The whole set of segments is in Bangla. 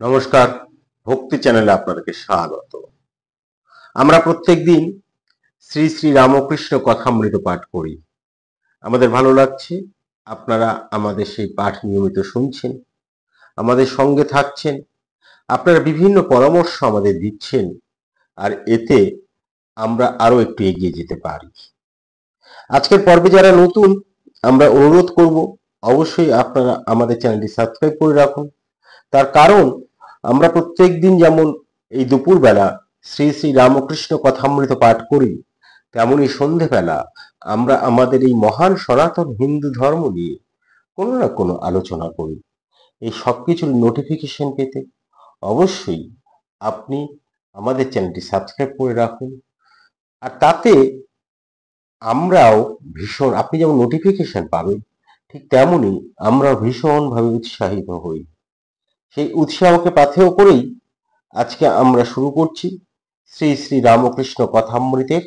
নমস্কার, ভক্তি চ্যানেলে আপনাদেরকে স্বাগত। আমরা প্রত্যেকদিন শ্রী শ্রী রামকৃষ্ণ কথামৃত পাঠ করি। আমাদের ভালো লাগছে আপনারা আমাদের সেই পাঠ নিয়মিত শুনছেন, আমাদের সঙ্গে থাকছেন, আপনারা বিভিন্ন পরামর্শ আমাদের দিচ্ছেন, আর এতে আমরা আরো একটু এগিয়ে যেতে পারি। আজকের পর্বে যারা নতুন, আমরা অনুরোধ করব অবশ্যই আপনারা আমাদের চ্যানেলটি সাবস্ক্রাইব করে রাখুন। তার কারণ আমরা প্রত্যেকদিন যেমন এই দুপুরবেলা শ্রী শ্রী রামকৃষ্ণ কথামৃত পাঠ করি, তেমনই সন্ধেবেলা আমরা আমাদের এই মহান সনাতন হিন্দু ধর্ম নিয়ে কোনো না কোনো আলোচনা করি। এই সব কিছুর নোটিফিকেশন পেতে অবশ্যই আপনি আমাদের চ্যানেলটি সাবস্ক্রাইব করে রাখুন। আর তাতে আমরাও ভীষণ, আপনি যেমন নোটিফিকেশন পাবেন ঠিক তেমনই আমরাও ভীষণভাবে উৎসাহিত হই। সেই উৎসাহকে পাথেয় করেই আজকে আমরা শুরু করছি শ্রী শ্রী রামকৃষ্ণ কথামৃতের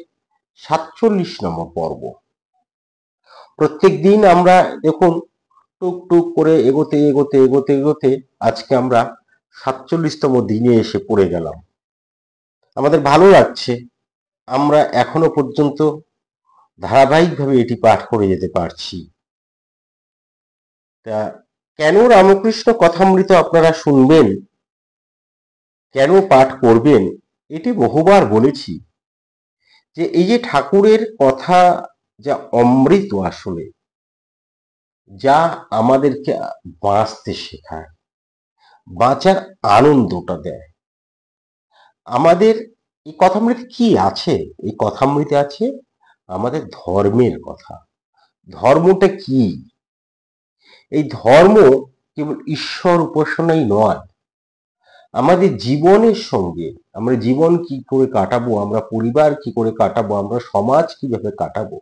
৪৭ নম্বর পর্ব। প্রত্যেক দিন আমরা দেখুন টুক টুক করে এগোতে এগোতে এগোতে এগোতে আজকে আমরা ৪৭তম দিনে এসে পড়ে গেলাম। আমাদের ভালো লাগছে, আমরা এখনো পর্যন্ত ধারাবাহিকভাবে এটি পাঠ করে যেতে পারছি। তা কেন রামকৃষ্ণ কথামৃত আপনারা শুনবেন, কেন পাঠ করবেন, এটি বহুবার বলেছি যে এই যে ঠাকুরের কথা যা অমৃত, আসলে যা আমাদেরকে বাঁচতে শেখায়, বাঁচার আনন্দটা দেয়। আমাদের এই কথামৃতে কি আছে? এই কথামৃতে আছে আমাদের ধর্মের কথা। ধর্মটা কি? এই ধর্ম কেবল ঈশ্বর উপাসনাই নয়, আমাদের জীবনের সঙ্গে আমরা জীবন কি করে কাটাবো, আমরা পরিবার কি করে কাটাবো, আমরা সমাজ কিভাবে কাটাবো,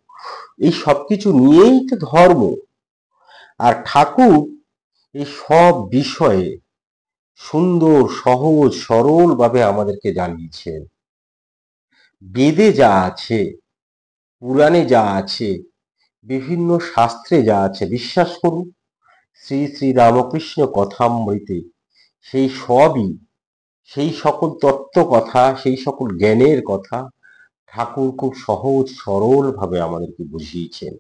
এই সবকিছু নিয়েই তো ধর্ম। আর ঠাকুর এই সব বিষয়ে সুন্দর সহজ সরল ভাবে আমাদেরকে জানিয়েছেন। বেদে যা আছে, পুরাণে যা আছে, বিভিন্ন শাস্ত্রে যা আছে, বিশ্বাস করুন শ্রী শ্রী রামকৃষ্ণ কথামৃতে সেই সবই, সেই সকল তত্ত্ব কথা, সেই সকল জ্ঞানের কথা ঠাকুর খুব সহজ সরল ভাবে আমাদেরকে বুঝিয়েছেন।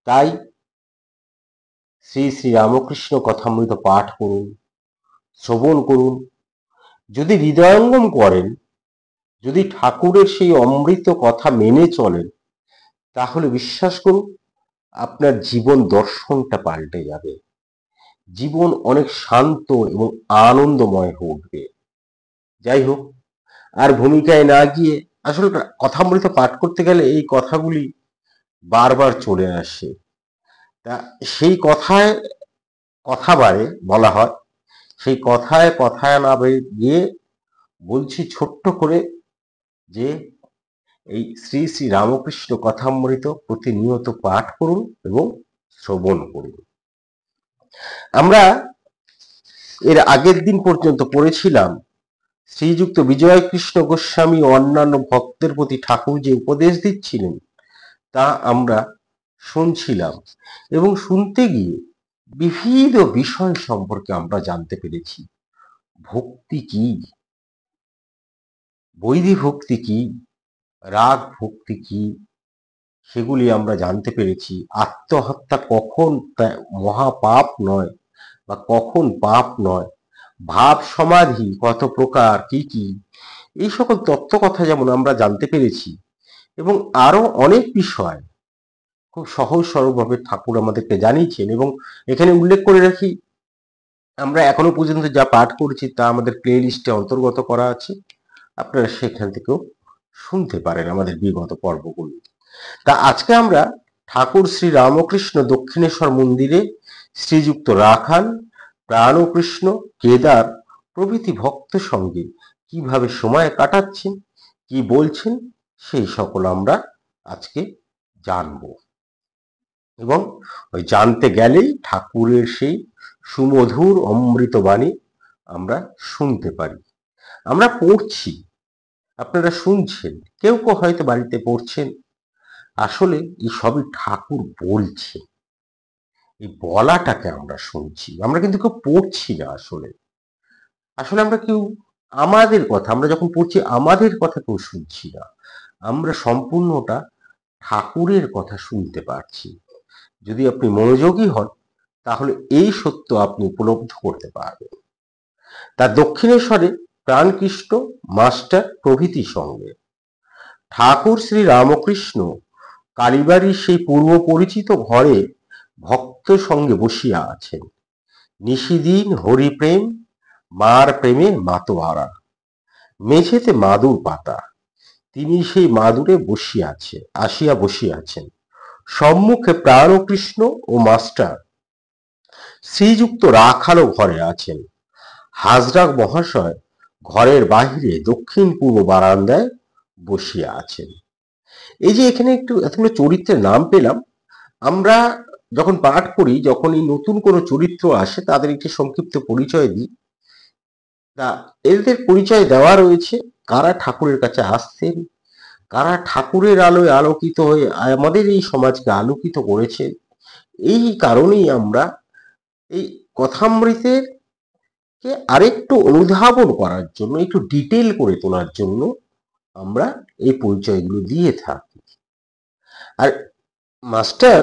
তাই শ্রী শ্রী রামকৃষ্ণ কথামৃত পাঠ করুন, শ্রবণ করুন। যদি হৃদয়ঙ্গম করেন, যদি ঠাকুরের সেই অমৃত কথা মেনে চলেন, তাহলে বিশ্বাস করুন আপনার জীবন দর্শনটা পাল্টে যাবে, জীবন অনেক শান্ত এবং আনন্দময় হয়ে উঠবে। যাই হোক, আর ভূমিকায় না গিয়ে, আসলে কথামৃত পাঠ করতে গেলে এই কথাগুলি বারবার চলে আসে। তা সেই কথায় কথা বাড়ে বলা হয়, সেই কথায় কথায় না গিয়ে বলছি ছোট্ট করে যে এই শ্রী শ্রী রামকৃষ্ণ কথামৃত প্রতিনিয়ত পাঠ করুন এবং শ্রবণ করুন। আমরা এর আগের দিন পর্যন্ত পড়েছিলাম শ্রীযুক্ত বিজয় কৃষ্ণ গোস্বামী ও অন্যান্য ভক্তের প্রতি ঠাকুর যে উপদেশ দিচ্ছিলেন তা আমরা শুনছিলাম, এবং শুনতে গিয়ে বিভিন্ন বিষয় সম্পর্কে আমরা জানতে পেরেছি। ভক্তি কি, বৈধি ভক্তি কি, রাগ ভক্তি কি, সেগুলি আমরা জানতে পেরেছি। আত্মহত্যা কখন মহাপাপ নয় বা কখন পাপ নয়, ভাব সমাধি কত প্রকার, কি কি, এই সকল তত্ত্ব কথা যেমন আমরা জানতে পেরেছি, এবং আরো অনেক বিষয় খুব সহজ সরলভাবে ঠাকুর আমাদেরকে জানিয়েছেন। এবং এখানে উল্লেখ করে রাখি, আমরা এখনো পর্যন্ত যা পাঠ করেছি তা আমাদের প্লে লিস্টে অন্তর্গত করা আছে, আপনারা সেখান থেকেও শুনতে পারেন আমাদের বিগত পর্বগুলি। তা আজকে আমরা ঠাকুর শ্রী রামকৃষ্ণ দক্ষিণেশ্বর মন্দিরে শ্রীযুক্ত রাখাল, প্রাণকৃষ্ণ, কেদার প্রভৃতি ভক্ত সঙ্গে কিভাবে সময় কাটাচ্ছেন, কি বলছেন, সেই সকল আমরা আজকে জানব। এবং ওই জানতে গেলেই ঠাকুরের সেই সুমধুর অমৃত বাণী আমরা শুনতে পারি। আমরা পড়ছি, আপনারা শুনছেন, কেউ কেউ হয়তো বাড়িতে পড়ছেন। আসলে এই সবই ঠাকুর বলছে, এই বলাটাকে আমরা শুনছি, আমরা কিন্তু কেউ পড়ছি না। আসলে আসলে আমরা কেউ আমাদের কথা, আমরা যখন পড়ছি আমাদের কথা কেউ শুনছি না, আমরা সম্পূর্ণটা ঠাকুরের কথা শুনতে পারছি। যদি আপনি মনোযোগী হন তাহলে এই সত্য আপনি উপলব্ধ করতে পারবেন। তার দক্ষিণেশ্বরে প্রাণকৃষ্ণ মাস্টার প্রভৃতি সঙ্গে ঠাকুর শ্রী রামকৃষ্ণ কালীবাড়ির সেই পূর্ব পরিচিত ঘরে ভক্ত সঙ্গে বসিয়া আছেন। নিশিদিন হরিপ্রেম, মার প্রেমে মাতোয়ারা। মেঝেতে মাদুর পাতা, তিনি সেই মাদুরে আসিয়া বসিয়াছেন। সম্মুখে প্রাণকৃষ্ণ ও মাস্টার শ্রীযুক্ত রাখালও ঘরে আছেন। হাজরা মহাশয় ঘরের বাহিরে দক্ষিণ পূর্ব বারান্দায় বসিয়া আছেন। এই যে এখানে এতগুলো চরিত্রের নাম পেলাম, আমরা যখন পাঠ করি, যখন এই নতুন কোনো চরিত্র আসে তাদের একটি সংক্ষিপ্ত পরিচয় দিই। তা এদের পরিচয় দেওয়া রয়েছে, কারা ঠাকুরের কাছে আসতেন, কারা ঠাকুরের আলোয় আলোকিত হয়ে আমাদের এই সমাজকে আলোকিত করেছে। এই কারণেই আমরা এই কথামৃতের কে আরেকটু অনুধাবন করার জন্য, একটু ডিটেল করে তোলার জন্য আমরা এই পরিচয়গুলো দিয়ে থাকি। আর মাস্টার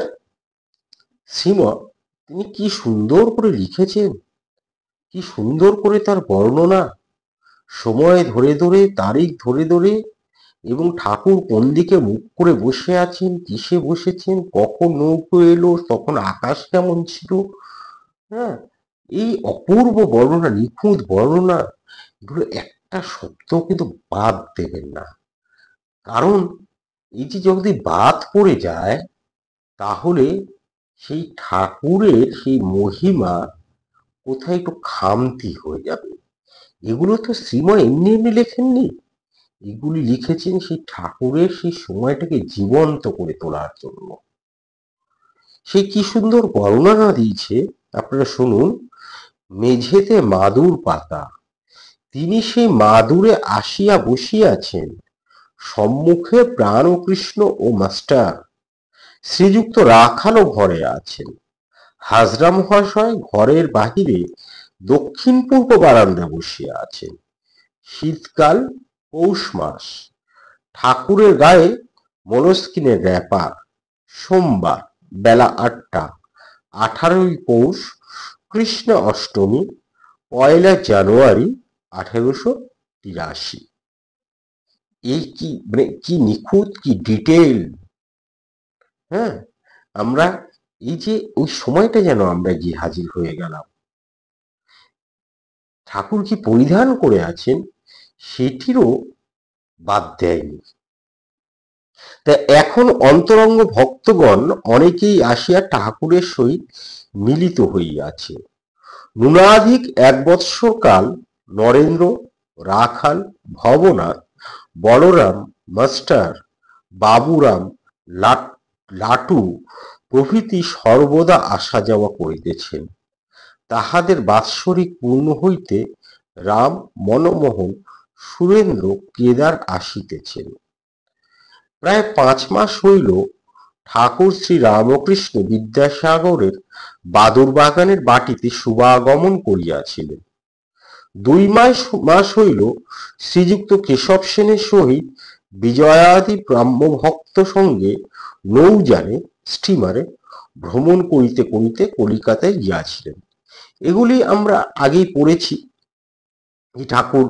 শ্রীমৎ তিনি কি সুন্দর করে লিখেছেন, কি সুন্দর করে তার বর্ণনা, সময় ধরে ধরে, তারিখ ধরে ধরে, এবং ঠাকুর কোন দিকে মুখ করে বসে আছেন, কিসে বসেছেন, কখন নৌকো এলো, তখন আকাশ কেমন ছিল। হ্যাঁ, এই অপূর্ব বর্ণনা, নিখুঁত বর্ণনা, এগুলো একটা সত্য কিন্তু বাদ দেবেন না। কারণ এই যে যদি বাদ পড়ে যায় তাহলে সেই ঠাকুরের সেই মহিমা কোথায় একটু খামতি হয়ে যাবে। এগুলো তো শ্রীময় এমনি এমনি লেখেননি, এগুলি লিখেছেন সেই ঠাকুরের সেই সময়টাকে জীবন্ত করে তোলার জন্য। সেই কি সুন্দর বর্ণনা দিয়েছে, আপনারা শুনুন। মেঝেতে মাদুর পাতা, তিনি সেই মাদুরে আসিয়া বসিয়াছেন। সম্মুখে প্রাণকৃষ্ণ ও মাস্টার শ্রীযুক্ত রাখালও ঘরে আছেন। হাজরা মহাশয় ঘরের বাহিরে দক্ষিণ পূর্ব বারান্দা বসিয়া আছেন। শীতকাল, পৌষ মাস, ঠাকুরের গায়ে মোলস্কিনের র্যাপার। সোমবার, বেলা 8টা, 18ই পৌষ, কৃষ্ণ অষ্টমী, 1 জানুয়ারি 1883। এই কি মানে কি নিখুঁত, কি ডিটেল। হ্যাঁ, আমরা এই যে ওই সময়টা যেন আমরা গিয়ে হাজির হয়ে গেলাম। ঠাকুর কি পরিধান করে আছেন সেটিরও বাদ দেয়নি। তা এখন অন্তরঙ্গ ভক্তগণ অনেকেই আসিয়া ঠাকুরের সহিত মিলিত হইয়াছে। ন্যূনাধিক 1 বৎসর কাল নরেন্দ্র, রাখাল, ভবনাথ, বলরাম, মাস্টার, বাবুরাম, লাটু প্রভৃতি সর্বদা আসা যাওয়া করিতেছেন। তাহাদের বাৎসরিক পূর্ণ হইতে রাম, মনমোহন, সুরেন্দ্র, কেদার আসিতেছেন। প্রায় 5 মাস হইল ঠাকুর শ্রী রামকৃষ্ণ বিদ্যাসাগরের বাদুর বাগানের বাটিতে শুভাগমন করিয়াছিলেন। 2 মাস হইল শ্রীযুক্ত কেশব সেনের সহিত বিজয়াদি ব্রাহ্মভক্ত সঙ্গে নৌযানে, স্টিমারে ভ্রমণ করিতে করিতে কলিকাতায় গিয়াছিলেন। এগুলি আমরা আগেই পড়েছি। এই ঠাকুর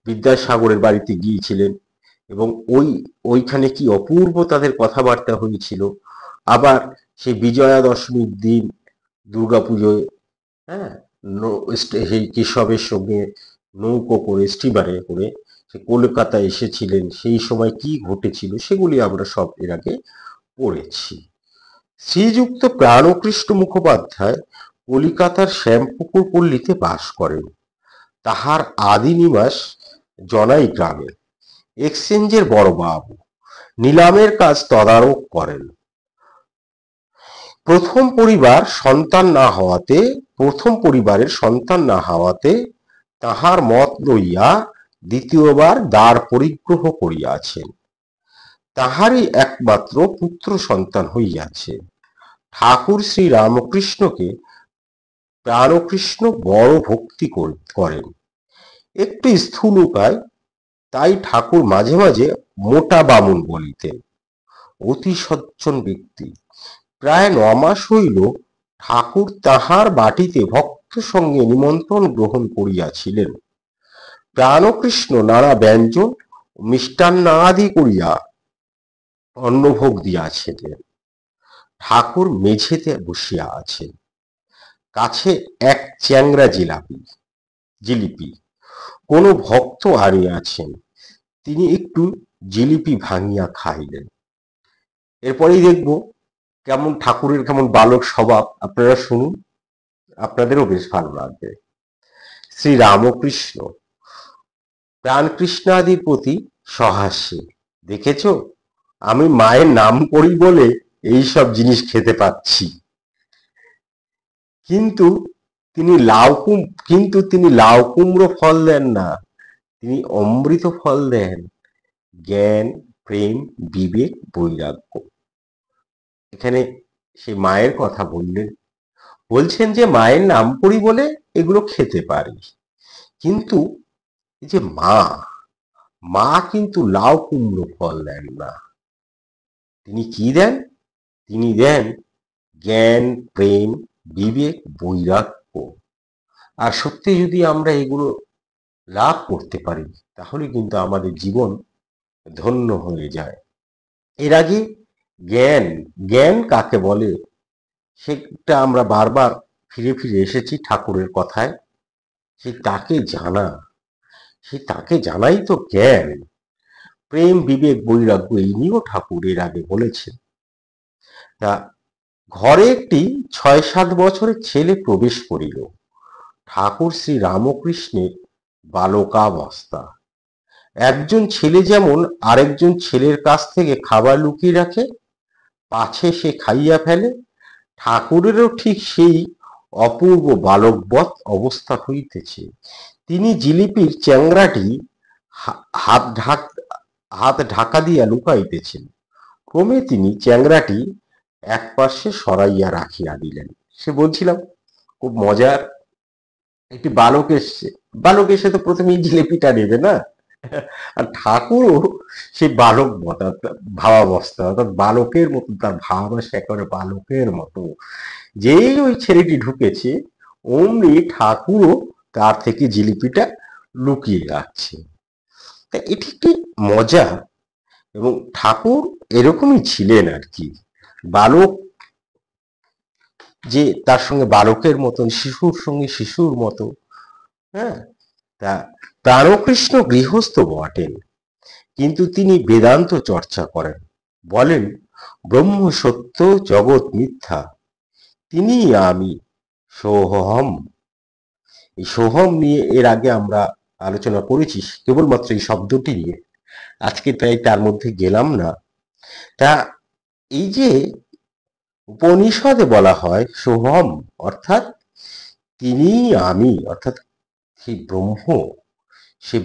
বিদ্যাসাগরের বাড়িতে গিয়েছিলেন এবং ওইখানে কি অপূর্ব তাদের কথাবার্তা হয়েছিল। আবার সেই বিজয়া দশমীর দিন দুর্গাপুজোয়, হ্যাঁ, সেই কেশবের সঙ্গে নৌকো করে, স্টিমারে করে সে কলকাতা এসেছিলেন। সেই সময় কি ঘটেছিল সেগুলি আমরা সব এর আগে পড়েছি। শ্রীযুক্ত প্রাণকৃষ্ণ মুখোপাধ্যায় কলিকাতার শ্যামপুকুর পল্লীতে বাস করেন। তাহার আদি নিবাস জনাই গ্রামে। এক্সচেঞ্জের বড়বাবু, নিলামের কাজ তদারক করেন। প্রথম পরিবারের সন্তান না হওয়াতে তাহার মত লইয়া দ্বিতীয়বার দ্বার পরিগ্রহ করিয়াছেন। তাহারই একমাত্র পুত্র সন্তান হইয়াছে। ঠাকুর শ্রী রামকৃষ্ণকে প্রাণকৃষ্ণ বড় ভক্তি করেন। একটু স্থূলকায়, তাই ঠাকুর মাঝে মাঝে মোটা বামুন বলিতেন। অতি সজ্জন ব্যক্তি। প্রায় ৯ মাস হইল ঠাকুর তাহার বাটিতে ভক্ত সঙ্গে নিমন্ত্রণ গ্রহণ করিয়াছিলেন। প্রাণকৃষ্ণ নানা ব্যঞ্জন মিষ্টান্নাদি করিয়া অন্নভোগ দিয়াছিলেন। ঠাকুর মেঝেতে বসিয়া আছেন, কাছে এক চ্যাংড়া জিলিপি কোনো ভক্ত আনিয়াছেন। তিনি একটু জিলিপি ভাঙিয়া খাইলেন। এরপরেই দেখব কেমন ঠাকুরের কেমন বালক স্বভাব। আপনারা শুনুন, আপনাদেরও বেশ ভালো লাগবে। শ্রী রামকৃষ্ণ প্রাণকৃষ্ণাদির প্রতি সহাস্যে, দেখেছ আমি মায়ের নাম করি বলে এই সব জিনিস খেতে পাচ্ছি। কিন্তু তিনি লাউ কুমড়ো ফল দেন না, তিনি অমৃত ফল দেন। জ্ঞান, প্রেম, বিবেক, বৈরাগ্য। এখানে সে মায়ের কথা বলছেন যে মায়ের নাম করি বলে এগুলো খেতে পারি। কিন্তু এই যে মা কিন্তু লাউ কুমড়ো ফল দেন না। তিনি কি দেন? তিনি দেন জ্ঞান, প্রেম, বিবেক, বৈরাগ্য। আর সত্যি যদি আমরা এগুলো লাভ করতে পারি তাহলে কিন্তু আমাদের জীবন ধন্য হয়ে যায়। এর আগে জ্ঞান কাকে বলে সেটা আমরা বারবার ফিরে ফিরে এসেছি ঠাকুরের কথায়। তাকে জানাই তো জ্ঞান। প্রেম, বিবেক, বৈরাগ্য এই নিয়েও ঠাকুর এর আগে বলেছেন। তা ঘরে একটি ৬-৭ বছরের ছেলে প্রবেশ করিল। ঠাকুর শ্রী রামকৃষ্ণের বালকাবস্থা। একজন ছেলে যেমন আরেকজন ছেলের কাছ থেকে খাবার লুকিয়ে রাখে, পাছে সে খাইয়া ফেলে, ঠাকুরেরও ঠিক সেই অপূর্ব বালকবৎ অবস্থা হইতেছে। তিনি জিলিপির চ্যাংড়াটি হাত ঢাকা দিয়া লুকাইতেছেন। ক্রমে তিনি চ্যাংড়াটি এক পাশে সরাইয়া রাখিয়া দিলেন। সে বলছিলাম খুব মজার, একটি বালক এসে তো প্রথমেই জিলিপিটা নেবে না, আর ঠাকুরও সেই বালক ভাবাবস্থা, অর্থাৎ বালকের মতো তার ভাবাবস্থা, একেবারে বালকের মতো। যেই ওই ছেলেটি ঢুকেছে অমনি ঠাকুরও তার থেকে জিলিপিটা লুকিয়ে রাখছে। এটি একটি মজা। এবং ঠাকুর এরকমই ছিলেন আর কি। বালক যে তার সঙ্গে বালকের মতন, শিশুর সঙ্গে শিশুর মতো। হ্যাঁ, তা প্রাণকৃষ্ণ গৃহস্থ বটেন, কিন্তু তিনি বেদান্ত চর্চা করেন। বলেন ব্রহ্ম সত্য, জগৎ মিথ্যা, তিনি আমি সোহম। এই সোহম নিয়ে এর আগে আমরা আলোচনা করেছি, কেবলমাত্র এই শব্দটি নিয়ে। আজকে তাই তার মধ্যে গেলাম না। তা এই যে উপনিষদে বলা হয় সোহম, অর্থাৎ তিনি আমি, অর্থাৎ সেই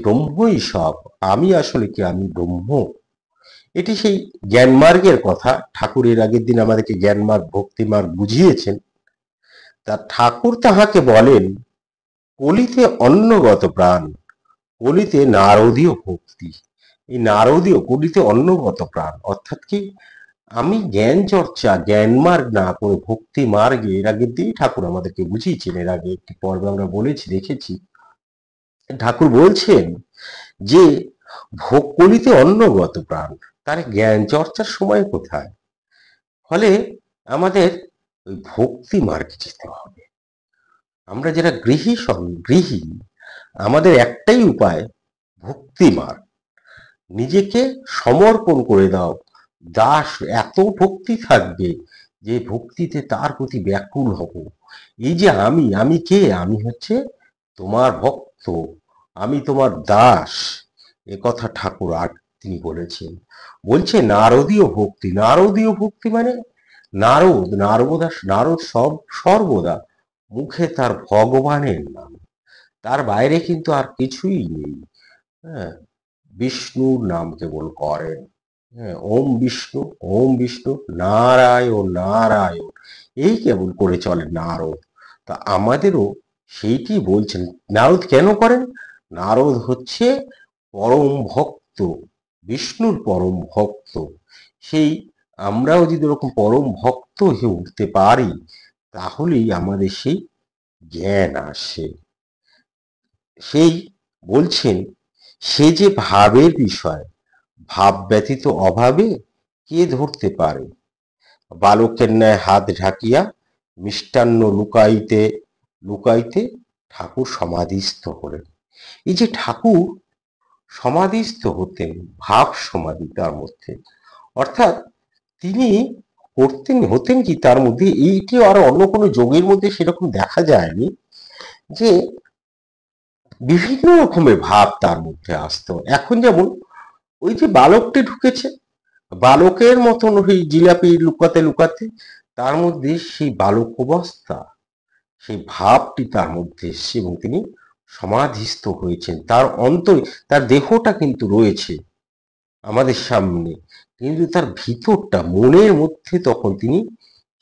ব্রহ্মই সব। আমি আসলে কি? আমি ব্রহ্ম। এটি সেই জ্ঞানমার্গের কথা। ঠাকুর এর আগের দিন আমাদেরকে জ্ঞানমার্গ, ভক্তিমার্গ বুঝিয়েছেন। তা ঠাকুর তাহাকে বলেন কলিতে অন্নগত প্রাণ, কলিতে নারদীয় ভক্তি। এই নারদীয়, কলিতে অন্নগত প্রাণ অর্থাৎ কি? আমি জ্ঞান চর্চা, জ্ঞান মার্গ না করে ভক্তি মার্গে, এর আগের দিনই ঠাকুর আমাদেরকে বুঝিয়েছেন। এর আগে একটি পর্বে আমরা বলেছি, দেখেছি। ঠাকুর বলছেন যে কলিতে অন্নগত প্রাণ, তার জ্ঞান চর্চার সময় কোথায়? ফলে আমাদের ওই ভক্তি মার্গে যেতে হবে। আমরা যারা গৃহী, আমাদের একটাই উপায় ভক্তি মার্গ। নিজেকে সমর্পণ করে দাও। দাস, এত ভক্তি থাকবে যে ভক্তিতে তার প্রতি ব্যাকুল হব। এই যে আমি কে? আমি হচ্ছে তোমার ভক্ত, আমি তোমার দাস। এ কথা ঠাকুর আর তিনি বলেছেন। বলছে নারদীয় ভক্তি। নারদীয় ভক্তি মানে নারদ সর্বদা মুখে তার ভগবানের নাম, তার বাইরে কিন্তু আর কিছুই নেই। হ্যাঁ, বিষ্ণুর নাম কেবল করেন। হ্যাঁ, ওম বিষ্ণু, নারায়ণ নারায়ণ, এই কেবল করে চলেন নারদ। তা আমাদেরও সেইটি বলছেন। নারদ কেন করেন? নারদ হচ্ছে পরম ভক্ত, বিষ্ণুর পরম ভক্ত। সেই আমরাও যদি এরকম পরম ভক্ত হয়ে উঠতে পারি, তাহলেই আমাদের সেই জ্ঞান আসে। সেই বলছেন, সে যে ভাবের বিষয়, ভাব ব্যতীত অভাবে কে ধরতে পারে? বালকের ন্যায় হাত ঢাকিয়া মিষ্টান্ন লুকাইতে লুকাইতে ঠাকুর সমাধিস্থ হলেন। এই যে ঠাকুর সমাধিস্থ হতেন, ভাব সমাধি তার মধ্যে, অর্থাৎ তিনি হতেন কি তার মধ্যে, এইটি আর অন্য কোনো যোগের মধ্যে সেরকম দেখা যায়নি যে বিভিন্ন রকমের ভাব তার মধ্যে আসতো। এখন যেমন ওই যে বালকটি ঢুকেছে, বালকের মতন ওই জিলাপি লুকাতে লুকাতে তার মধ্যে সেই বালক অবস্থা, সেই ভাবটি তার মধ্যে এসছে এবং তিনি সমাধিস্থ হয়েছেন। তার অন্তরে তার দেহটা কিন্তু রয়েছে আমাদের সামনে, কিন্তু তার ভিতরটা মনের মধ্যে তখন তিনি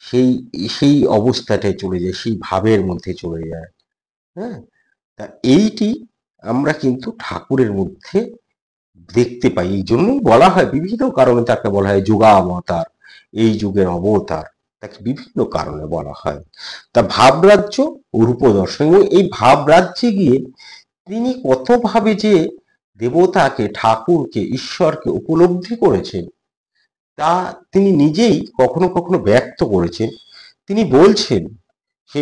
সেই সেই অবস্থাটায় চলে যায়, সেই ভাবের মধ্যে চলে যায়। হ্যাঁ, তা এইটি আমরা কিন্তু ঠাকুরের মধ্যে দেখতে পাই। এই জন্যই বলা হয়, বিভিন্ন কারণে তাকে বলা হয় যুগাবতার, এই যুগের অবতার, তাকে বিভিন্ন কারণে বলা হয়। তা ভাবরাজ্য ও রূপদর্শন, এবং এই ভাবরাজ্যে গিয়ে তিনি কতভাবে যে দেবতাকে, ঠাকুরকে, ঈশ্বরকে উপলব্ধি করেছেন, তা তিনি নিজেই কখনো কখনো ব্যক্ত করেছেন। তিনি বলছেন, সে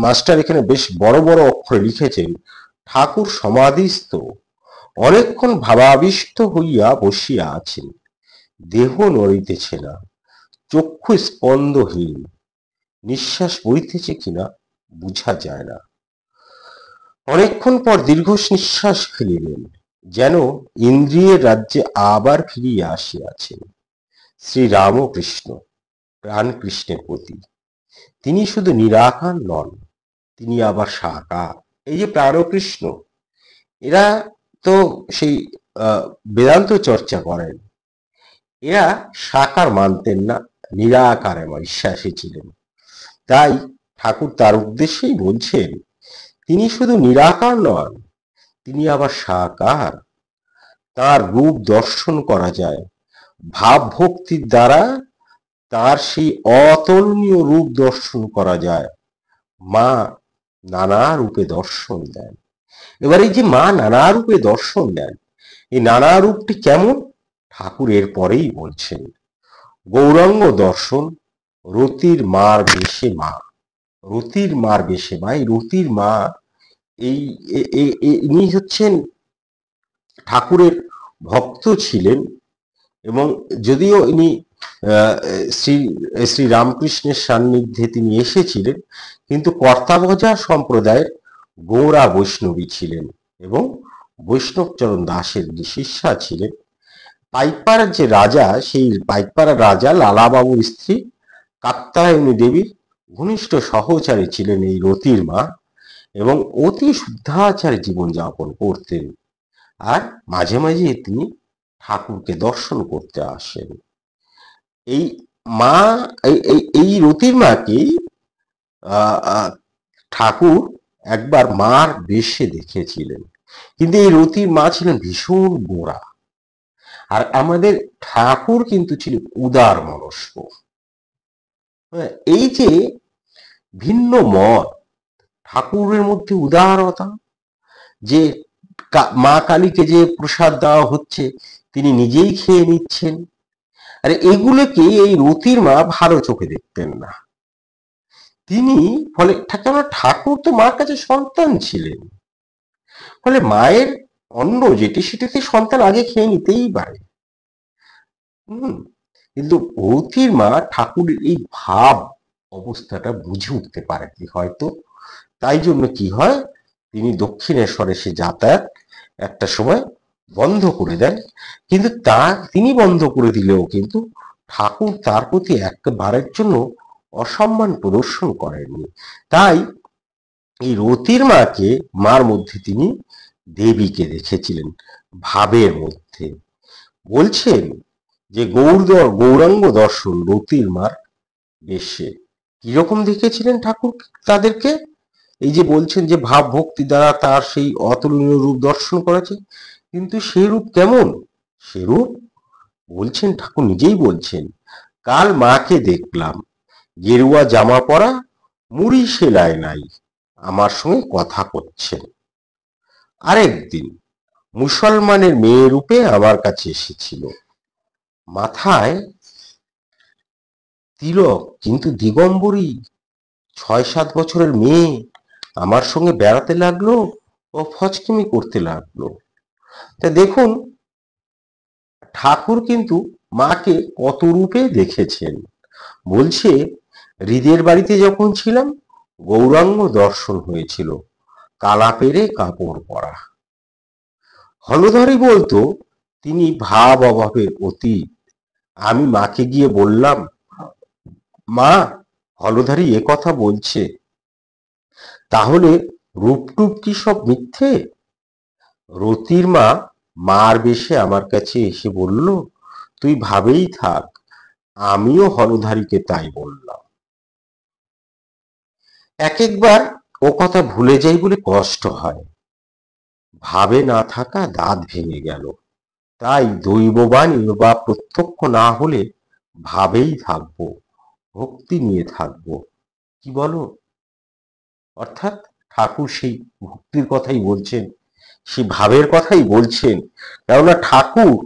মাস্টার এখানে বেশ বড় বড় অক্ষরে লিখেছেন, ঠাকুর সমাধিস্থ অনেকক্ষণ ভাবাবিষ্ট হইয়া বসিয়া আছেন, দেহ নড়িতেছে না, চক্ষু স্পন্দহীন, নিঃশ্বাস বইতেছে কিনা বুঝা যায় না। অনেকক্ষণ পর দীর্ঘ নিঃশ্বাস ফেলিলেন, যেন ইন্দ্রিয়ের রাজ্যে আবার ফিরিয়া আসিয়াছেন। শ্রীরামকৃষ্ণ, প্রাণ কৃষ্ণের প্রতি, তিনি শুধু নিরাকার নন, তিনি আবার সাকার। এই যে প্রাণকৃষ্ণ, এরা তো সেই বেদান্ত চর্চা করেন, এরা সাকার মানতেন না, নিরাকারে বিশ্বাসী ছিলেন। তাই ঠাকুর তার উদ্দেশ্যেই বলছেন, তিনি শুধু নিরাকার নন, তিনি আবার সাকার। তার রূপ দর্শন করা যায়, ভাব ভক্তির দ্বারা তার সেই অতুলনীয় রূপ দর্শন করা যায়। মা নানা রূপে দর্শন দেন। এবার এই যে মা নানা রূপে দর্শন দেন, এই নানা রূপটি কেমন, ঠাকুর এর পরেই বলছেন, গৌরাঙ্গ দর্শন, রতির মার বেশে মা। রতির মার বেশে মা, এই রতির মা, এই ইনি হচ্ছেন ঠাকুরের ভক্ত ছিলেন, এবং যদিও ইনি শ্রী শ্রী রামকৃষ্ণের সান্নিধ্যে তিনি এসেছিলেন, কিন্তু কর্তাবজা সম্প্রদায়ের গৌড়া বৈষ্ণবী ছিলেন এবং বৈষ্ণবচরণ দাসের শিষ্যা ছিলেন। পাইকপাড়ার যে রাজা, সেই পাইকপাড়ার রাজা লালাবাবুর স্ত্রী কাত্যায়নী দেবীর ঘনিষ্ঠ সহচারী ছিলেন এই রতির মা, এবং অতি শুদ্ধাচারে জীবনযাপন করতেন। আর মাঝে মাঝে তিনি ঠাকুরকে দর্শন করতে আসেন। এই মা, এই রতির মাকেই ঠাকুর একবার মার বেশে দেখেছিলেন, কিন্তু এই রতির মা ছিলেন ভীষণ গোঁড়া, আর আমাদের ঠাকুর কিন্তু ছিলেন উদার মনস্ক। এই যে ভিন্ন মত, ঠাকুরের মধ্যে উদারতা, যে মা কালীকে যে প্রসাদ দেওয়া হচ্ছে তিনি নিজেই খেয়ে নিচ্ছেন, আর এগুলোকে এই রতির মা ভালো চোখে দেখতেন না। তিনি ফলে ঠাকুর তো মার কাছে সন্তান ছিলেন, ফলে মায়ের অন্ন যেটি সেটিতে সন্তান আগে খেয়ে নিতেই পারে। কিন্তু রতির মা ঠাকুরের এই ভাব অবস্থাটা বুঝে উঠতে পারেনি হয়তো, তাই জন্য কি হয়, তিনি দক্ষিণেশ্বরে সে যাতায়াত একটা সময় বন্ধ করে দেন। কিন্তু তিনি বন্ধ করে দিলেও কিন্তু ঠাকুর তার প্রতি একবারের জন্য অসম্মান প্রদর্শন করেননি। তাই এই রতির মাকে, মার মধ্যে তিনি দেবীকে দেখেছিলেন ভাবের মধ্যে। বলছেন যে গৌরাঙ্গ দর্শন রতির মার বেশে কিরকম দেখেছিলেন ঠাকুর তাদেরকে, এই যে বলছেন যে ভাব ভক্তি দ্বারা তার সেই অতুলনীয় রূপ দর্শন করেছে, কিন্তু সেই রূপ কেমন? সে রূপ বলছেন, ঠাকুর নিজেই বলছেন, কাল মাকে দেখলাম, গেরুয়া জামা পরা, মুড়ি সেলাই নাই, আমার সঙ্গে কথা করছেন। আরেকদিন মুসলমানের মেয়ে রূপে আমার কাছে এসেছিল, মাথায় তিলক কিন্তু দিগম্বরী। 6-7 বছরের মেয়ে আমার সঙ্গে বেড়াতে লাগলো ও ফচকিমি করতে লাগলো। তা দেখুন, ঠাকুর কিন্তু মাকে কত রূপে দেখেছেন। বলছে, হৃদের বাড়িতে যখন ছিলাম গৌরাঙ্গ দর্শন হয়েছিল, কালা পেরে কাপড় পরা। হলধরি বলতো তিনি ভাব অভাবের অতীত। আমি মাকে গিয়ে বললাম, মা, হলধরি এ কথা বলছে, তাহলে রূপটুপ কি সব মিথ্যে? রতির মা মার বেশে আমার কাছে এসে বলল, তুই ভাবেই থাক। আমিও হলধারীকে তাই বললাম। এক একবার ও কথা ভুলে যাই বলে কষ্ট হয়। ভাবে না থাকা দাঁত ভেঙে গেল। তাই দৈববাণী বা প্রত্যক্ষ না হলে ভাবেই থাকবো, ভক্তি নিয়ে থাকবো। কি বলো? অর্থাৎ ঠাকুর সেই ভক্তির কথাই বলছেন, সেই ভাবের কথাই বলছেন। কেননা ঠাকুর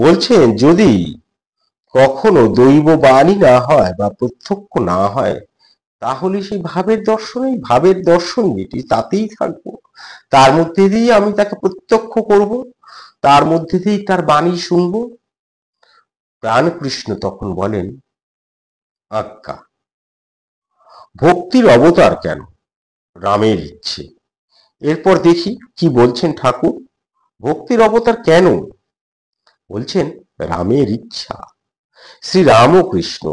বলছেন, যদি কখনো দৈব বাণী না হয় বা প্রত্যক্ষ না হয়, তাহলে সেই ভাবের দর্শন যেটি, তাতেই থাকবো। তার মধ্যে দিয়ে আমি তাকে প্রত্যক্ষ করব, তার মধ্যে দিয়েই তার বাণী শুনবো। প্রাণকৃষ্ণ তখন বলেন, আজ্ঞা। ভক্তির অবতার কেন? রামের ইচ্ছে। এরপর দেখি কি বলছেন ঠাকুর। ভক্তির অবতার কেন? বলছেন, রামের ইচ্ছা। শ্রী রামকৃষ্ণ।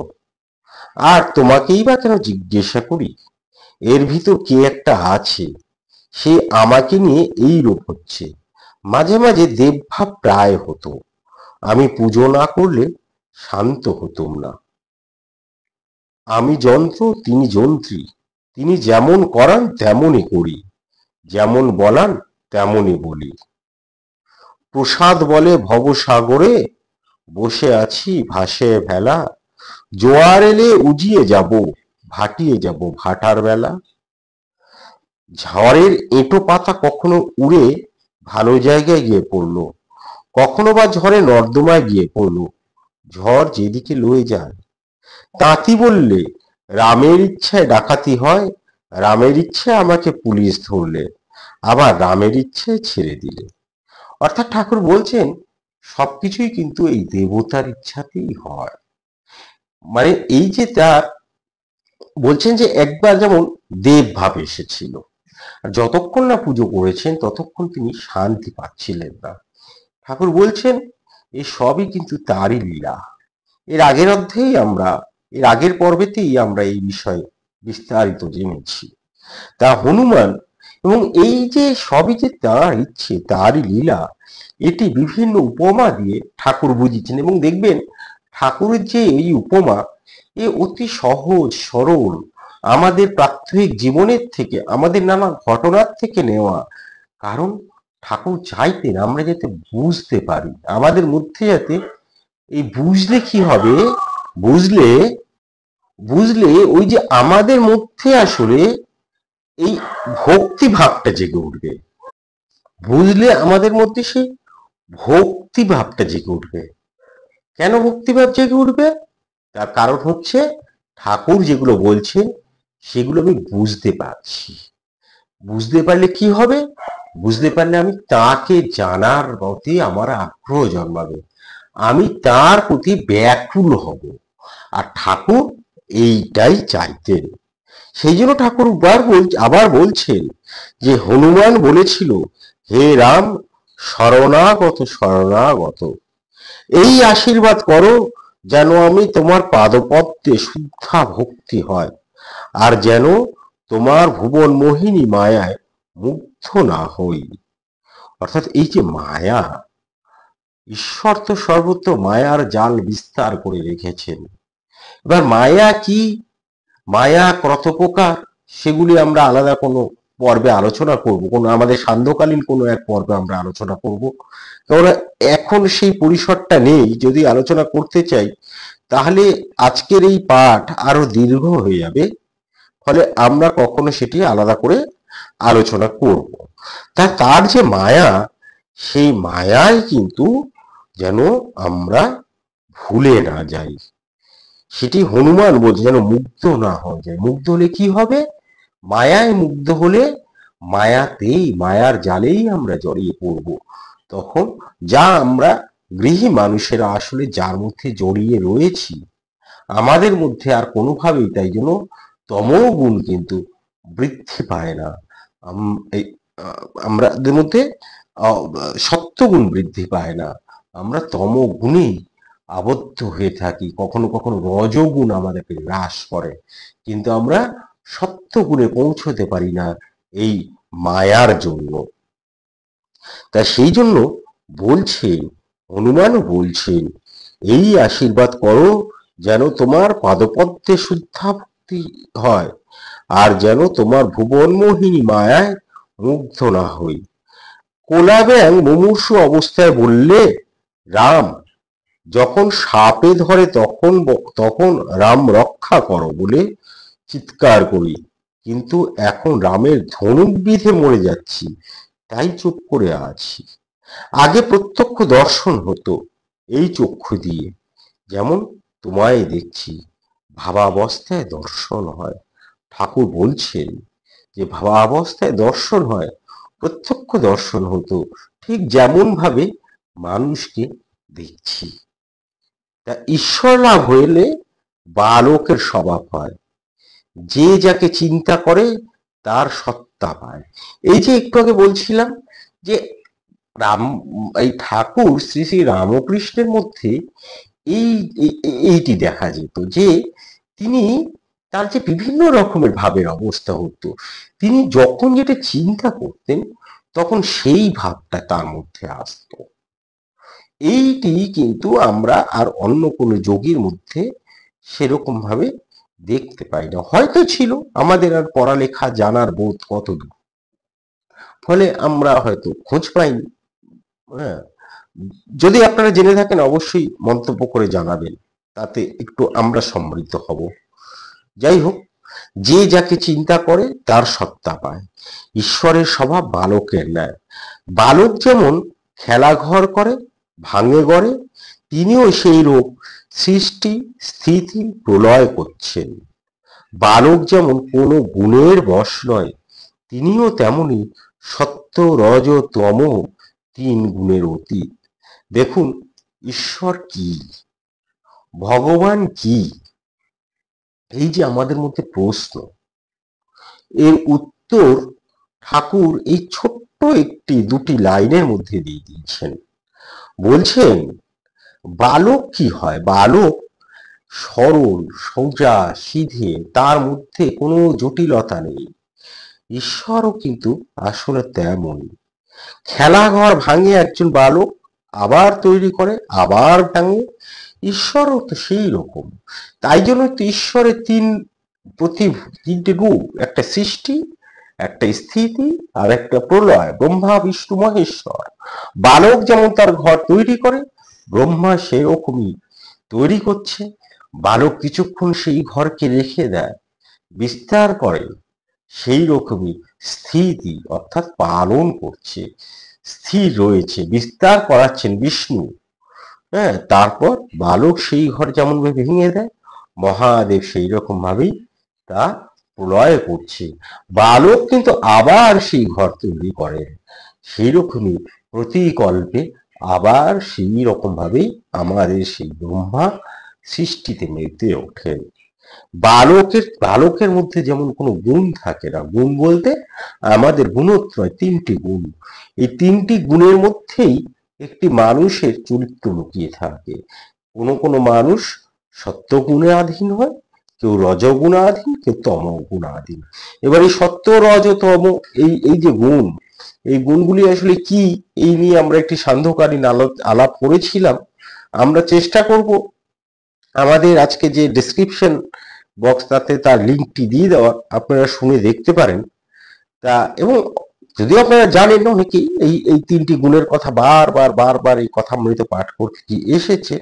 আর তোমাকেই বা কেন জিজ্ঞাসা করি? এর ভিতর কে একটা আছে, সে আমাকে নিয়ে এই রূপ হচ্ছে। মাঝে মাঝে দেবভাব প্রায় হতো, আমি পুজো না করলে শান্ত হতুম না। আমি যন্ত্র, তিনি যন্ত্রী। তিনি যেমন করান তেমনই করি, যেমন বলান তেমনই বলি। প্রসাদ বলে ভবসাগরে, বসে আছি ভাসে ভেলা, জোয়ার এলে উজিয়ে যাব, ভাটিয়ে যাব ভাটার বেলা। ঝড়ের এঁটো পাতা কখনো উড়ে ভালো জায়গায় গিয়ে পড়লো, কখনো বা ঝড়ে নর্দমায় গিয়ে পড়লো। ঝড় যেদিকে লয়ে যায়। তাঁতি বললে, রামের ইচ্ছায় ডাকাতি হয়, রামের ইচ্ছায় আমাকে পুলিশ ধরলে, আবার রামের ইচ্ছায় ছেড়ে দিলে। অর্থাৎ ঠাকুর বলছেন, সবকিছুই কিন্তু এই দেবতার ইচ্ছাতেই হয়। মানে এই যে তার বলছেন যে একবার যেমন দেব ভাব এসেছিল, আর যতক্ষণ না পুজো করেছেন ততক্ষণ তিনি শান্তি পাচ্ছিলেন না। ঠাকুর বলছেন, এ সবই কিন্তু তারই লীলা। এর আগের অধ্যায়েই এর আগের পর্বেতেই আমরা এই বিষয়ে বিস্তারিত জেনেছি। তা হনুমান এবং এই যে সবই যে তার ইচ্ছে, তারই লীলা, এটি বিভিন্ন উপমা দিয়ে ঠাকুর বুঝিয়েছেন। এবং দেখবেন ঠাকুরের যে এই উপমা, এ অতি সহজ সরল, আমাদের প্রাত্যহিক জীবনের থেকে, আমাদের নানা ঘটনার থেকে নেওয়া। কারণ ঠাকুর চাইতেন আমরা যাতে বুঝতে পারি, আমাদের মধ্যে যাতে এই বুঝলে কি হবে, বুঝলে বুঝলে ওই যে আমাদের মধ্যে আসলে এই ভক্তি ভাবটা জেগে উঠবে। বুঝলে আমাদের মধ্যে সেই ভক্তি ভাবটা জেগে উঠবে। কেন ভক্তিভাব জেগে উঠবে? তার কারণ হচ্ছে, ঠাকুর যেগুলো বলছেন সেগুলো আমি বুঝতে পারছি। বুঝতে পারলে কি হবে? বুঝতে পারলে আমি তাকে জানার প্রতি আমার আগ্রহ জন্মাবে, আমি তার প্রতি ব্যাকুল হব। আর ঠাকুর এইটাই চাইতেন। সেই জন্য ঠাকুর আবার বলছেন যে, হনুমান বলেছিল, হে রাম, শরণাগত শরণাগত, এই আশীর্বাদ করো যেন আমি তোমার পাদপদ্মে শুদ্ধা ভক্তি হয়, আর যেন তোমার ভুবন মোহিনী মায়ায় মুগ্ধ না হই। অর্থাৎ এই যে মায়া, ঈশ্বর তো সর্বত্র মায়ার জাল বিস্তার করে রেখেছেন। এবার মায়া কি? মায়া কত প্রকার? সেগুলি আমরা আলাদা কোনো পর্বে আলোচনা করব, কোনো আমাদের সান্ধ্যকালীন কোনো এক পর্বে আমরা আলোচনা করব। কারণ এখন সেই পরিসরটা নেই। যদি আলোচনা করতে চাই তাহলে আজকের এই পাঠ আরো দীর্ঘ হয়ে যাবে, ফলে আমরা কখনো সেটি আলাদা করে আলোচনা করব। তার যে মায়া, সেই মায়ায় কিন্তু যেন আমরা ভুলে না যাই। সেটি হনুমান বলছে, যেন মুগ্ধ না হয়ে যায়। মুগ্ধ হলে কি হবে? মায়ায় মুগ্ধ হলে মায়াতেই, মায়ার জালেই আমরা জড়িয়ে পড়ব। তখন যা আমরা গৃহী মানুষেরা আসলে যার মধ্যে জড়িয়ে রয়েছি, আমাদের মধ্যে আর কোনোভাবেই তাই জন্য তমোগুণ কিন্তু বৃদ্ধি পায় না। আমাদের মধ্যে সত্যগুণ বৃদ্ধি পায় না, আমরা তমগুণেই আবদ্ধ হয়ে থাকি। কখনো কখনো রজগুণ আমাদেরকে হ্রাস করে, কিন্তু আমরা সত্যগুণে পৌঁছতে পারি না এই মায়ার জন্য। তা সেই জন্য বলছেন, হনুমানও বলছেন, এই আশীর্বাদ করো যেন তোমার পাদপদ্মে শুদ্ধা ভক্তি হয়, আর যেন তোমার ভুবনমোহিনী মায়ায় মুগ্ধ না হই। কোলাব্যাং মুমূর্ষু অবস্থায় বললে, রাম, যখন সাপে ধরে তখন তখন রাম রক্ষা করো বলে চিৎকার করি, কিন্তু এখন রামের ধনুক বিধে মরে যাচ্ছি, তাই চুপ করে আছি। আগে প্রত্যক্ষ দর্শন হতো এই চক্ষু দিয়ে, যেমন তোমায় দেখছি, ভাবাবস্থায় দর্শন হয়। ঠাকুর বলছেন যে ভাবাবস্থায় দর্শন হয়, প্রত্যক্ষ দর্শন হতো, ঠিক যেমন ভাবে মানুষকে দেখছি। তা ঈশ্বর লাভ হইলে বালকের স্বভাব হয়, যে যাকে চিন্তা করে তার সত্তা পায়। এই যে একটু আগে বলছিলাম যে রাম, এই ঠাকুর শ্রী শ্রী রামকৃষ্ণের মধ্যে এই এইটি দেখা যেত যে তিনি, তার যে বিভিন্ন রকমের ভাবের অবস্থা হতো, তিনি যখন যেটা চিন্তা করতেন তখন সেই ভাবটা তার মধ্যে আসতো। এইটি কিন্তু আমরা আর অন্য কোনো যোগীর মধ্যে সেরকম ভাবে দেখতে পাই না। হয়তো ছিল, আমাদের আর পড়ালেখা জানার বোধ কতদূর, ফলে আমরা হয়তো খোঁজ পাইনি। হ্যাঁ, যদি আপনারা জেনে থাকেন অবশ্যই মন্তব্য করে জানাবেন, তাতে একটু আমরা সমৃদ্ধ হব। যাই হোক, যে যাকে চিন্তা করে তার সত্তা পায়। ঈশ্বরের স্বভাব বালকের ন্যায়। বালক যেমন খেলাঘর করে, ভাঙে গড়ে, তিনিও সেই রূপ সৃষ্টি স্থিতি প্রলয় করছেন। বালক যেমন কোনো গুণের বশ নয়, তিনিও তেমনি সত্য রজ তম তিন গুণের অতীত। দেখুন, ঈশ্বর কি, ভগবান কি, এই যে আমাদের মধ্যে প্রশ্ন, এর উত্তর ঠাকুর এই ছোট্ট একটি দুটি লাইনের মধ্যে দিয়ে দিয়েছেন। বলছেন বালক কি হয়? বালক সরল, সোজা, সিধে, তার মধ্যে কোনো জটিলতা নেই। ঈশ্বরও কিন্তু আসলে তেমনই। খেলাঘর ভাঙে একজন বালক, আবার তৈরি করে, আবার ভাঙে। ঈশ্বরও তো সেই রকম। তাই জন্য তো ঈশ্বরের তিনটে রূপ, একটা সৃষ্টি, একটা স্থিতি, আর একটা প্রলয়। ব্রহ্মা বিষ্ণু মহেশ্বর। বালক যেমন তার ঘর তৈরি করে, ব্রহ্মা সেরকমই তৈরি করছে। বালক কিছুক্ষণ সেই ঘরকে রেখে দেয়, বিস্তার করে, সেই রকমই স্থিতি অর্থাৎ পালন করছে, স্থির রয়েছে, বিস্তার করাচ্ছেন বিষ্ণু। হ্যাঁ, তারপর বালক সেই ঘর যেমন ভাবে ভেঙে দেয়, মহাদেব সেই রকম ভাবেই তা প্রলয় করছে। বালক কিন্তু আবার সেই ঘর তৈরি করেন, সেই রকমই প্রতিকল্পে আবার সেই রকম ভাবেই আমাদের সেই ব্রহ্মা সৃষ্টিতে মেতে ওঠেন। বালকের মধ্যে যেমন কোনো গুণ থাকে না। গুণ বলতে আমাদের গুণত্রয়, তিনটি গুণ। এই তিনটি গুণের মধ্যেই একটি মানুষের চরিত্র লুকিয়ে থাকে। কোনো মানুষ সত্য গুণে আধীন হয়, কেউ রজগুণাধীন, কেউ তমগুণাধীন। এবার এই সত্য রজ তম এই যে গুণ, এই গুণগুলি আসলে কি, এই নিয়ে আমরা একটি সান্ধ্যকালীন আলাপ করেছিলাম। আমরা চেষ্টা করব আমাদের আজকে যে ডেসক্রিপশন বক্সটাতে তার লিঙ্কটি দিয়ে দেওয়া, আপনারা শুনে দেখতে পারেন। তা এবং যদিও আপনারা জানেন অনেকেই এই তিনটি গুণের কথা বারবার এই কথামৃত পাঠ করতে এসেছে,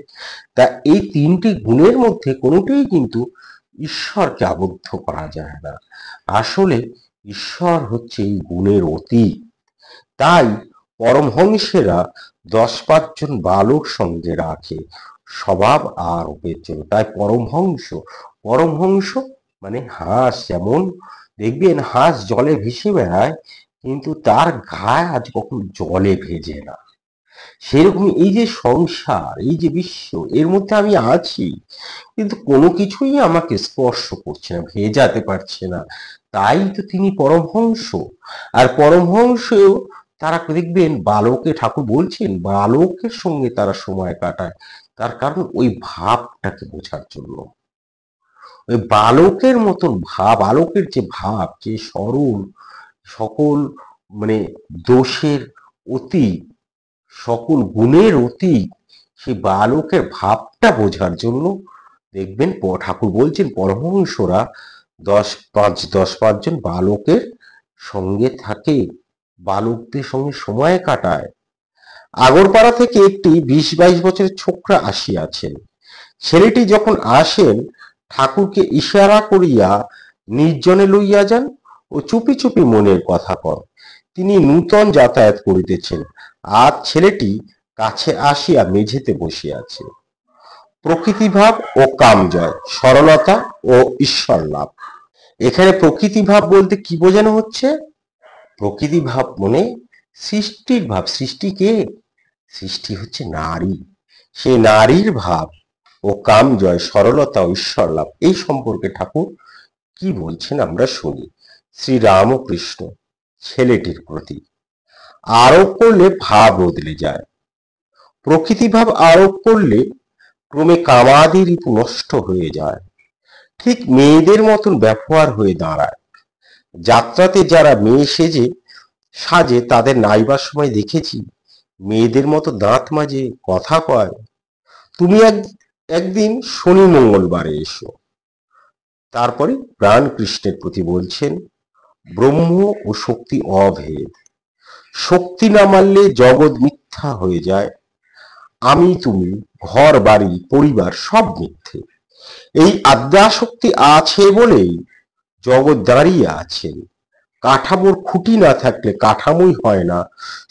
তা এই তিনটি গুণের মধ্যে কোনোটিই কিন্তু ঈশ্বরকে আবদ্ধ করা যায় না। আসলে ঈশ্বর হচ্ছে এই গুণের অতীত। তাই পরমহংসেরা 10-5 জন বালক সঙ্গে রাখে স্বভাব আরোপের জন্য। তাই পরমহংস মানে হাঁস, যেমন দেখবেন হাঁস জলে ভেসে বেড়ায় কিন্তু তার গায়ে আজ কখনো জলে ভেজে না। সেরকম এই যে সংসার, এই যে বিশ্ব, এর মধ্যে আমি আছি কিন্তু কোনো কিছুই আমাকে স্পর্শ করছে না, ভেজাতে পারছে না। তাই তো তিনি পরমহংস। আর পরমহংস তারা দেখবেন বালকে, ঠাকুর বলছেন বালকের সঙ্গে তারা সময় কাটায়, তার কারণ ওই ভাবটাকে বোঝার জন্য। ওই বালকের মতন ভাব, বালকের যে ভাব, যে সরল, সকল মানে দোষের অতীত, সকল গুণের অতীত, সেই বালকের ভাবটা বোঝার জন্য দেখবেন ঠাকুর বলছেন পরমহংসরা 10-5 জন বালকের সঙ্গে থাকে, বালকদের সঙ্গে সময় কাটায়। আগরপাড়া থেকে একটি 20-22 বছরের ছোকরা আসিয়াছেন। ছেলেটি যখন আসেন ঠাকুরকে ইশারা করিয়া নির্জনে লইয়া যান ও চুপি চুপি মনের কথা কন। তিনি নূতন যাতায়াত করিতেছেন। আজ ছেলেটি কাছে আসিয়া মেঝেতে বসিয়াছে। প্রকৃতিভাব ও কামজয়, সরলতা ও ঈশ্বর লাভ। এখানে প্রকৃতিভাব বলতে কি বোঝানো হচ্ছে? প্রকৃতিভাব মানে সৃষ্টির ভাব। সৃষ্টি কে? সৃষ্টি হচ্ছে নারী। সেই নারীর ভাব ও কামজয়, সরলতা ও ঈশ্বর লাভ, এই সম্পর্কে ঠাকুর কি বলছেন আমরা শুনি। শ্রীরামকৃষ্ণ ছেলেটির প্রতি আরোপ করলে ভাব বদলে যায়। প্রকৃতিভাব আরোপ করলে ক্রমে কামাদি রিপু নষ্ট হয়ে যায়, ঠিক মেয়েদের মতন ব্যবহার হয়ে দাঁড়ায়। যাত্রাতে যারা মেয়ে সাজে তাদের নাইবার সময় দেখেছি মেয়েদের মতো দাঁত মাজে কথা কয়। তুমি একদিন শনি মঙ্গলবারে এসো। তারপরে প্রাণ কৃষ্ণের প্রতি বলছেন ব্রহ্ম ও শক্তি অভেদ। শক্তি না মানলে জগৎ মিথ্যা হয়ে যায়। আমি তুমি, ঘর বাড়ি পরিবার সব মিথ্যে। এই আদ্যাশক্তি আছে বলেই জগৎ দাঁড়িয়ে আছেন। কাঠামোর খুঁটি না থাকলে কাঠামোই হয় না,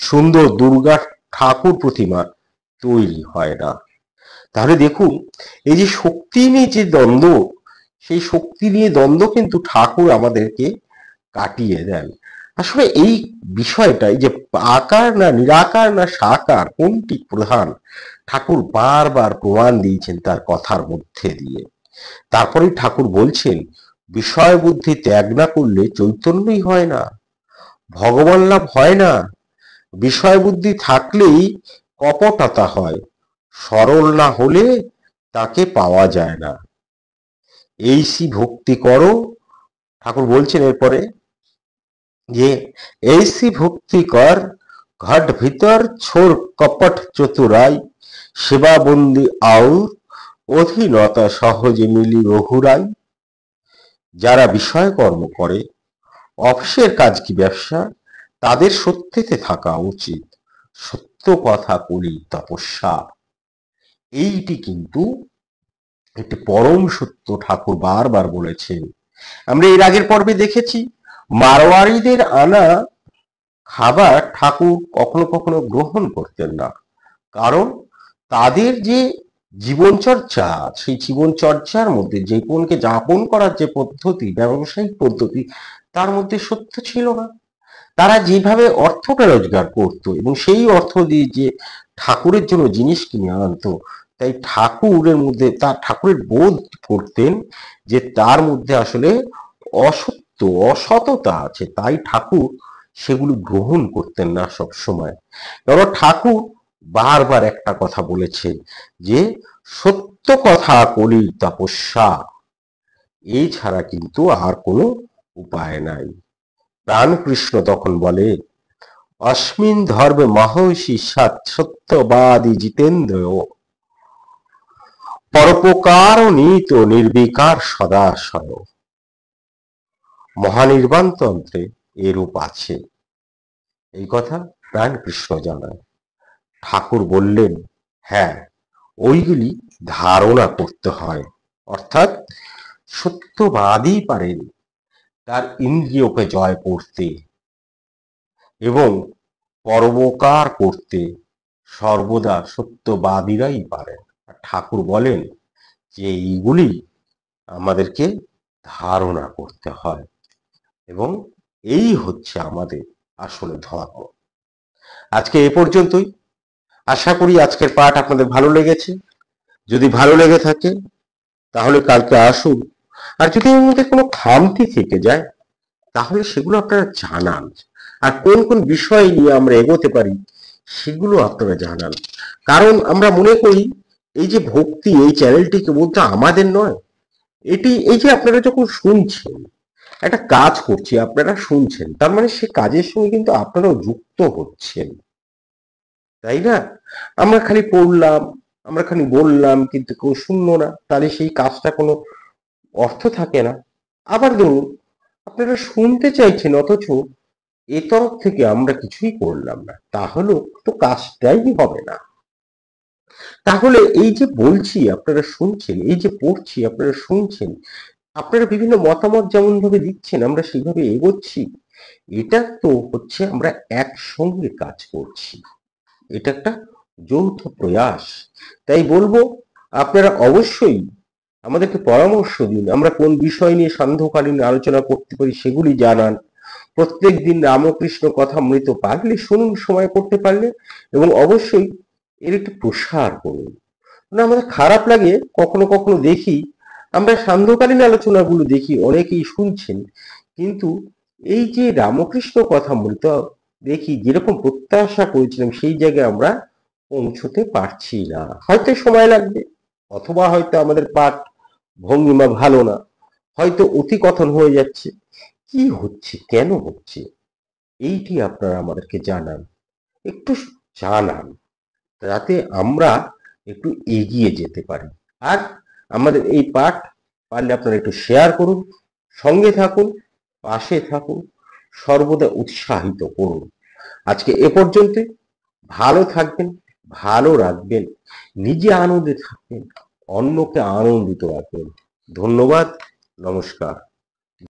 সুন্দর দুর্গা ঠাকুর প্রতিমা তৈরি হয় না। তাহলে দেখুন এই যে শক্তি নিয়ে যে দ্বন্দ্ব, সেই শক্তি নিয়ে দ্বন্দ্ব কিন্তু ঠাকুর আমাদেরকে কাটিয়ে দেন। আসলে এই বিষয়টা, এই যে আকার না নিরাকার না সাকার কোনটি প্রধান, ঠাকুর বারবার প্রমাণ দিয়েছেন তার কথার মধ্যে দিয়ে। তারপরে ঠাকুর বলছেন বিষয় বুদ্ধি ত্যাগ না করলে চৈতন্যই হয় না, ভগবান লাভ হয় না। বিষয় বুদ্ধি থাকলেই কপটতা হয়, সরল না হলে তাকে পাওয়া যায় না। এই ভক্তি করো, ঠাকুর বলছেন এরপরে যে ऐसी भक्ति कर घट भीतर छोड़ कपट चतुराई, सेवा बंदी और অধীনতা সহজে মিলি রঘুরাই। যারা বিষয় কর্ম করে, অফিসের কাজ কি ব্যবসা, তাদের সত্যতে থাকা উচিত। সত্য কথা কলি তপস্যা। এইটি কিন্তু একটি পরম সত্য, ঠাকুর বারবার বলেছেন। আমরা এর আগের পর্বে দেখেছি মারোয়ারিদের আনা খাবার ঠাকুর কখনো কখনো গ্রহণ করতেন না, কারণ তাদের যে জীবনচর্চা, সেই জীবনচর্চার মধ্যে জীবনকে যাপন করার যে পদ্ধতি, ব্যবসায়িক পদ্ধতি, তার মধ্যে সত্য ছিল না। তারা যেভাবে অর্থটা রোজগার করতো এবং সেই অর্থ দিয়ে যে ঠাকুরের জন্য জিনিস কিনে আনতো, তাই ঠাকুরের মধ্যে ঠাকুরের বোধ করতেন যে তার মধ্যে আসলে অসত্য, অসততা আছে। তাই ঠাকুর সেগুলো গ্রহণ করতেন না সব সময়। কারণ ঠাকুর বারবার একটা কথা বলেছেন যে সত্য কথা কলির তপস্যা, এই ছাড়া কিন্তু আর কোনো উপায় নাই। প্রাণকৃষ্ণ তখন বলে অস্মিন ধর্মে মহর্ষি সত্যবাদী জিতেন্দ্র পরোপকার নিত নির্বিকার সদাশয়। মহানির্বাণ তন্ত্রে এরূপ আছে, এই কথা প্রাণ কৃষ্ণ জানায়। ঠাকুর বললেন, হ্যাঁ, ওইগুলি ধারণা করতে হয়। অর্থাৎ সত্যবাদী পারেন তার ইন্দ্রিয়কে জয় করতে এবং পরোপকার করতে সর্বদা সত্যবাদীরাই পারেন। ঠাকুর বলেন যে এইগুলি আমাদেরকে ধারণা করতে হয় এবং এই হচ্ছে আমাদের আসলে ধর্ম। আজকে এ পর্যন্তই। আশা করি আজকের পাঠ আপনাদের ভালো লেগেছে। যদি ভালো লেগে থাকে তাহলে কালকে আসুন। আর যদি এর মধ্যে কোনো খামতি থেকে যায় তাহলে সেগুলো আপনারা জানান। আর কোন কোন বিষয় নিয়ে আমরা এগোতে পারি সেগুলো আপনারা জানান। কারণ আমরা মনে করি এই যে ভক্তি, এই চ্যানেলটি কেবলটা আমাদের নয়, এটি এই যে আপনারা যখন শুনছেন, একটা কাজ করছি, আপনারা শুনছেন, তার মানে সে কাজের সঙ্গে কিন্তু আপনারাও যুক্ত হচ্ছেন, তাই না? আমরা খালি পড়লাম, আমরা খালি বললাম, কিন্তু কেউ শুনলো না, তাহলে সেই কাজটা কোনো অর্থ থাকে না। আবার ধরুন আপনারা শুনতে চাইছেন অথচ এ তরফ থেকে আমরা কিছুই করলাম না, তাহলেও তো কাজটাই হবে না। তাহলে এই যে বলছি আপনারা শুনছেন, এই যে পড়ছি আপনারা শুনছেন, আপনারা বিভিন্ন মতামত যেমন ভাবে দিচ্ছেন আমরা সেইভাবে এগোচ্ছি, এটা তো হচ্ছে আমরা একসঙ্গে কাজ করছি, এটা একটা যৌথ প্রয়াস। তাই বলবো আপনারা অবশ্যই আমাদেরকে পরামর্শ দিন, আমরা কোন বিষয় নিয়ে সান্ধ্যকালীন আলোচনা করতে পারি সেগুলি জানান। প্রত্যেক দিন রামকৃষ্ণ কথামৃত পারলে শুনুন, সময় করতে পারলে, এবং অবশ্যই এর একটু প্রসার করুন। না, আমাদের খারাপ লাগে কখনো কখনো দেখি আমরা সান্ধ্যকালীন আলোচনাগুলো দেখি অনেকেই শুনছেন, কিন্তু এই যে রামকৃষ্ণ কথামৃত দেখি যেরকম প্রত্যাশা করেছিলাম সেই জায়গায় আমরা পৌঁছতে পারছি না। হয়তো সময় লাগবে, অথবা হয়তো আমাদের পাঠ ভঙ্গিমা ভালো না, হয়তো অতিকথন হয়ে যাচ্ছে। কি হচ্ছে, কেন হচ্ছে, এইটি আপনারা আমাদেরকে জানান, একটু জানান, যাতে আমরা একটু এগিয়ে যেতে পারি। আর আমাদের এই পাঠ পারলে আপনারা একটু শেয়ার করুন, সঙ্গে থাকুন, পাশে থাকুন, সর্বদা উৎসাহিত করুন। আজকে এ পর্যন্ত। ভালো থাকবেন, ভালো রাখবেন, নিজে আনন্দে থাকবেন, অন্যকে আনন্দিত রাখবেন। ধন্যবাদ, নমস্কার।